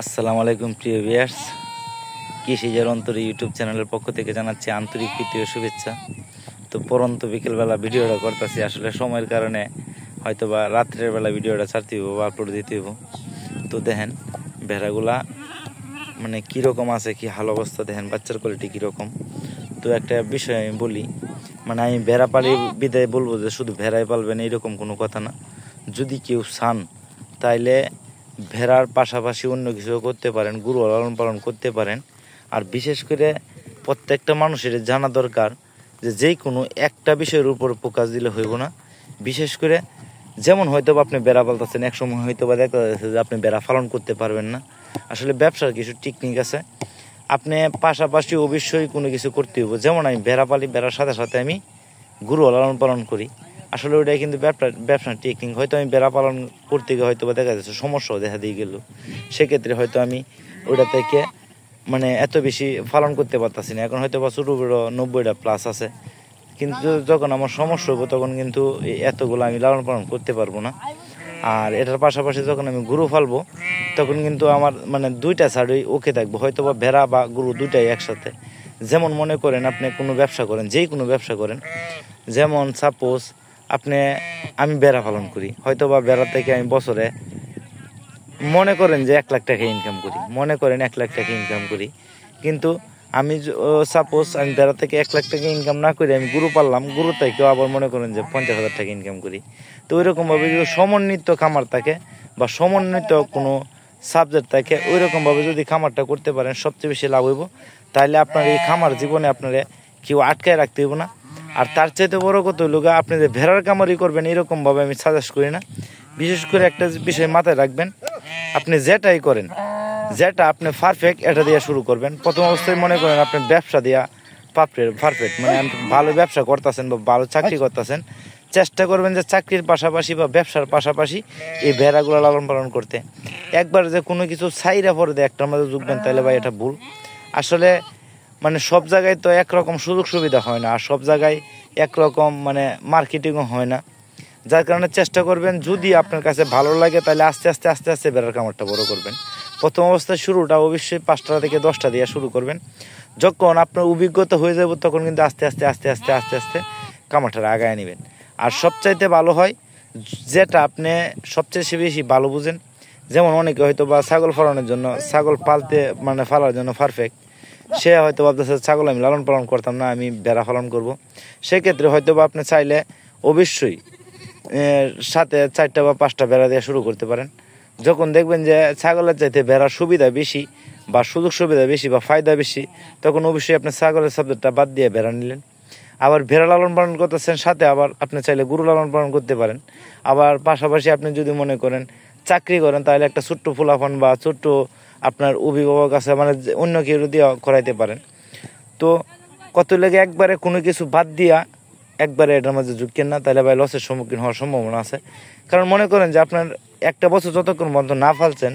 আসসালামু আলাইকুম প্রিয় ভিউয়ার্স, কৃষিজার অন্তরে ইউটিউব চ্যানেলের পক্ষ থেকে জানাচ্ছি আন্তরিক প্রীতি ও শুভেচ্ছা। তো পরন্ত বিকেলবেলা ভিডিওটা করতেছি, আসলে সময়ের কারণে হয়তো বা রাত্রের বেলা ভিডিওটা ছাড়তে হইব বা আপলোড দিতে হইব। তো দেখেন ভেড়াগুলা মানে কীরকম আছে, কি হাল অবস্থা, দেখেন বাচ্চার কোয়ালিটি কীরকম। তো একটা বিষয় আমি বলি, মানে আমি ভেড়া পালি বিদায় বলবো যে শুধু ভেড়াই পালবেন এইরকম কোনো কথা না। যদি কেউ চান তাইলে ভেড়ার পাশাপাশি অন্য কিছু করতে পারেন, গরু লালন পালন করতে পারেন। আর বিশেষ করে প্রত্যেকটা মানুষের জানা দরকার যে কোনো একটা বিষয়ের উপর ফোকাস দিলে হইব না। বিশেষ করে যেমন হয়তো আপনি বেড়া পালতেছেন, একসময় হয়তো বা দেখা যাচ্ছে যে আপনি বেড়া পালন করতে পারবেন না। আসলে ব্যবসার কিছু টেকনিক আছে, আপনি পাশাপাশি অবশ্যই কোনো কিছু করতে হইব। যেমন আমি ভেড়া পালি, বেড়ার সাথে সাথে আমি গরু লালন পালন করি। আসলে ওইটাই কিন্তু ব্যবসার টেকনিক। হয়তো আমি বেড়া পালন করতে গিয়ে হয়তো বা দেখা যাচ্ছে সমস্যাও দেখা দিয়ে গেল, সেক্ষেত্রে হয়তো আমি ওইটা থেকে মানে এত বেশি পালন করতে পারতাছি না। এখন হয়তো বা ছোটো বড়ো 90টা প্লাস আছে, কিন্তু যখন আমার সমস্যা হবো তখন কিন্তু এতগুলো আমি লালন পালন করতে পারবো না। আর এটার পাশাপাশি যখন আমি গরু ফালবো তখন কিন্তু আমার মানে দুইটা সাইডই ওকে থাকবো, হয়তো বা ভেড়া বা গরু দুইটাই একসাথে। যেমন মনে করেন আপনি কোনো ব্যবসা করেন, যেই কোনো ব্যবসা করেন, যেমন সাপোজ আমি বেড়া পালন করি, হয়তো বা বেড়া থেকে আমি বছরে মনে করেন যে 1 লাখ টাকা ইনকাম করি, মনে করেন 1 লাখ টাকা ইনকাম করি। কিন্তু আমি সাপোজ আমি বেড়া থেকে 1 লাখ টাকা ইনকাম না করে আমি গরু পাললাম, গরু থেকেও আবার মনে করেন যে 50,000 টাকা ইনকাম করি। তো ওইরকমভাবে যদি সমন্বিত খামার থাকে বা সমন্বিত কোনো সাবজেক্ট থাকে, ওইরকমভাবে যদি খামারটা করতে পারেন সবচেয়ে বেশি লাভ হইব। তাহলে আপনার এই খামার জীবনে আপনারা কেউ আটকায় রাখতে হইব না। আর তার চাইতে বড় কথা হইল আপনি যে ভেড়ার কামারি করবেন এরকমভাবে আমি সাজেস্ট করি না। বিশেষ করে একটা বিষয় মাথায় রাখবেন, আপনি যেটাই করেন, যেটা আপনি পারফেক্ট এটা দিয়ে শুরু করবেন। প্রথম অবস্থায় মনে করেন আপনি ব্যবসা দিয়া পারফেক্ট মানে আপনি ভালো ব্যবসা করতেছেন বা ভালো চাকরি করতেছেন, চেষ্টা করবেন যে চাকরির পাশাপাশি বা ব্যবসার পাশাপাশি এই ভেড়াগুলো লালন পালন করতে। একবার যে কোনো কিছু ছাইরা পরে দিয়ে একটার মধ্যে যুগবেন তাহলে ভাই এটা ভুল। আসলে মানে সব জায়গায় তো একরকম সুযোগ সুবিধা হয় না, আর সব জায়গায় একরকম মানে মার্কেটিংও হয় না। যার কারণে চেষ্টা করবেন যদি আপনার কাছে ভালো লাগে তাহলে আস্তে আস্তে বেড়ার কামারটা বড় করবেন। প্রথম অবস্থায় শুরুটা অবশ্যই 5টা থেকে 10টা দিয়ে শুরু করবেন। যখন আপনার অভিজ্ঞতা হয়ে যাবে তখন কিন্তু আস্তে আস্তে কামারটা আগায় নেবেন। আর সবচাইতে ভালো হয় যেটা আপনি সবচেয়ে বেশি ভালো বুঝেন। যেমন অনেকে হয়তো বা ছাগল ফলানোর জন্য, ছাগল ফালার জন্য পারফেক্ট, সে হয়তো ভাবতেছে ছাগল আমি লালন পালন করতাম না, আমি বেড়া পালন করব। সেক্ষেত্রে হয়তো বা আপনি চাইলে অবশ্যই সাথে 4টা বা 5টা বেড়া দিয়ে শুরু করতে পারেন। যখন দেখবেন যে ছাগলের চাইতে বেড়ার সুবিধা বেশি বা সুযোগ সুবিধা বেশি বা ফায়দা বেশি, তখন অবশ্যই আপনি ছাগলের সাবজেক্টটা বাদ দিয়ে বেড়া নিলেন। আবার ভেড়া লালন পালন করতেছেন, সাথে আবার আপনি চাইলে গরু লালন পালন করতে পারেন। আবার পাশাপাশি আপনি যদি মনে করেন চাকরি করেন তাহলে একটা ছোট্ট ফুলাফান বা ছোট্ট আপনার অভিভাবক আছে, মানে অন্য কেউ দিয়ে করাইতে পারেন। তো কত লেগে একবারে কোনো কিছু বাদ দিয়া একবারে এটার মাঝে ঝুঁকেন না, তাহলে ভাই লসের সম্মুখীন হওয়ার সম্ভাবনা আছে। কারণ মনে করেন যে আপনার একটা বছর যতক্ষণ পর্যন্ত না ফালছেন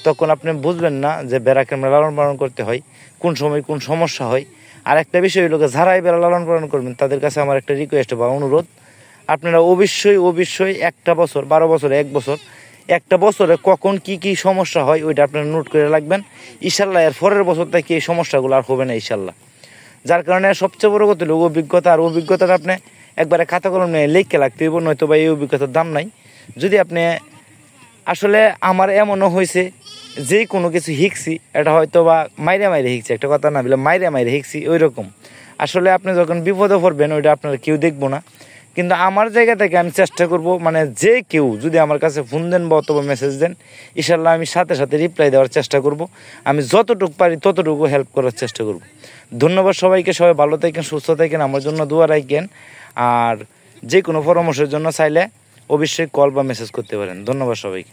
তখন আপনি বুঝবেন না যে বেড়া কেমন লালন পালন করতে হয়, কোন সময় কোন সমস্যা হয়। আর একটা বিষয় হলো যারাই বেড়া লালন পালন করবেন তাদের কাছে আমার একটা রিকোয়েস্ট বা অনুরোধ, আপনারা অবশ্যই 1টা বছর, 12 বছর, 1 বছর, একটা বছরে কখন কি সমস্যা হয় ওইটা আপনারা নোট করে রাখবেন। ইনশাল্লাহ এর পরের বছর থেকে এই সমস্যাগুলো আর হবে না ইনশাল্লাহ। যার কারণে সবচেয়ে বড় কথা হলো অভিজ্ঞতা। আর অভিজ্ঞতাটা আপনি একবারে খাতা কলম নিয়ে লিখে রাখতে হইব, নয়তো বা এই অভিজ্ঞতার দাম নাই। যদি আপনি আসলে আমার এমনও হয়েছে যে কোনো কিছু শিখছি, এটা হয়তো বা মাইরে শিখছি, একটা কথা না বলে মাইরে শিখছি ওই রকম। আসলে আপনি যখন বিপদে পড়বেন ওইটা আপনারা কেউ দেখবো না। কিন্তু আমার জায়গা থেকে আমি চেষ্টা করব, মানে যে কেউ যদি আমার কাছে ফোন দেন বা অথবা মেসেজ দেন, ইনশাল্লাহ আমি সাথে রিপ্লাই দেওয়ার চেষ্টা করব। আমি যতটুকু পারি ততটুকু হেল্প করার চেষ্টা করব। ধন্যবাদ সবাইকে, সবাই ভালো থাকেন, সুস্থ থাকেন, আমার জন্য দোয়া রাখেন। আর যে কোনো পরামর্শের জন্য চাইলে অবশ্যই কল বা মেসেজ করতে পারেন। ধন্যবাদ সবাইকে।